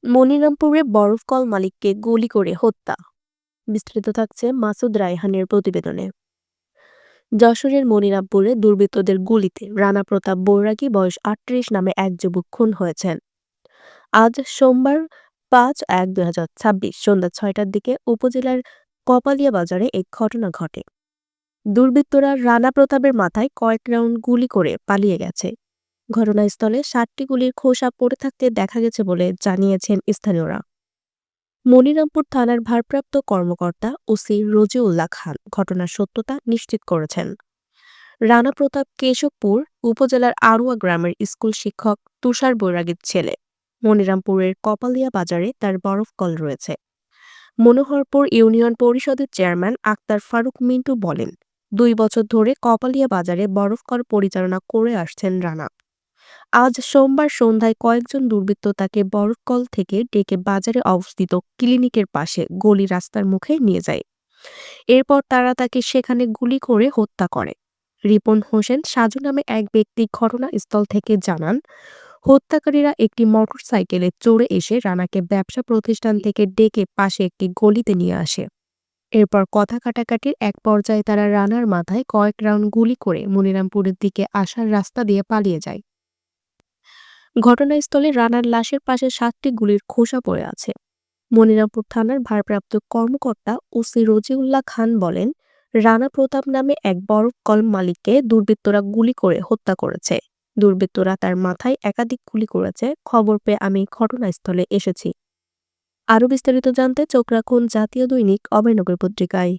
মনিরামপুরে বরফকল মালিককে গুলি করে হত্যা। বিস্তারিত থাকছে মাসুদ রায়হানের প্রতিবেদনে। যশোরের মনিরামপুরে দুর্বৃত্তদের গুলিতে রানা প্রতাপ বৈরাগী বয়স ৩৮ নামে এক যুবক খুন হয়েছেন। আজ সোমবার ৫-১-২০২৬ সন্ধ্যা ৬টার দিকে উপজেলার কপালিয়া বাজারে এই ঘটনা ঘটে। দুর্বৃত্তরা রানা প্রতাপের মাথায় কয়েক রাউন্ড গুলি করে পালিয়ে গেছে। ঘটনাস্থলে ৭টি গুলির খোসা পড়ে থাকতে দেখা গেছে বলে জানিয়েছেন স্থানীয়রা। মনিরামপুর থানার ভারপ্রাপ্ত কর্মকর্তা ওসি রজিউল্লাহ খান ঘটনার সত্যতা নিশ্চিত করেছেন। রানা প্রতাপ কেশবপুর উপজেলার আড়ুয়া গ্রামের স্কুল শিক্ষক তুষার বৈরাগীর ছেলে। মনিরামপুরের কপালিয়া বাজারে তার বরফ কল রয়েছে। মনোহরপুর ইউনিয়ন পরিষদের চেয়ারম্যান আক্তার ফারুক মিন্টু বলেন, ২ বছর ধরে কপালিয়া বাজারে বরফ কল পরিচালনা করে আসছেন রানা। আজ সোমবার সন্ধ্যায় কয়েকজন দুর্বৃত্ত তাকে বরফকল থেকে ডেকে বাজারে অবস্থিত ক্লিনিকের পাশে গলি রাস্তার মুখে নিয়ে যায়। এরপর তারা তাকে সেখানে গুলি করে হত্যা করে। রিপন হোসেন সাজু নামে এক ব্যক্তি ঘটনাস্থল থেকে জানান, হত্যাকারীরা একটি মোটরসাইকেলে চড়ে এসে রানাকে ব্যবসা প্রতিষ্ঠান থেকে ডেকে পাশে একটি গলিতে নিয়ে আসে। এরপর কথা কাটাকাটির এক পর্যায়ে তারা রানার মাথায় কয়েক রাউন্ড গুলি করে মনিরামপুরের দিকে আসার রাস্তা দিয়ে পালিয়ে যায়। ঘটনাস্থলে রানার লাশের পাশে ৭টি গুলির খোসা পড়ে আছে। মনিরামপুর থানার ভারপ্রাপ্ত কর্মকর্তা ওসি রজিউল্লাহ খান বলেন, রানা প্রতাপ নামে এক বরফ কল মালিককে দুর্বৃত্তরা গুলি করে হত্যা করেছে। দুর্বৃত্তরা তার মাথায় একাধিক গুলি করেছে। খবর পেয়ে আমি ঘটনাস্থলে এসেছি। আরও বিস্তারিত জানতে চোখ রাখুন জাতীয় দৈনিক অভয়নগর পত্রিকায়।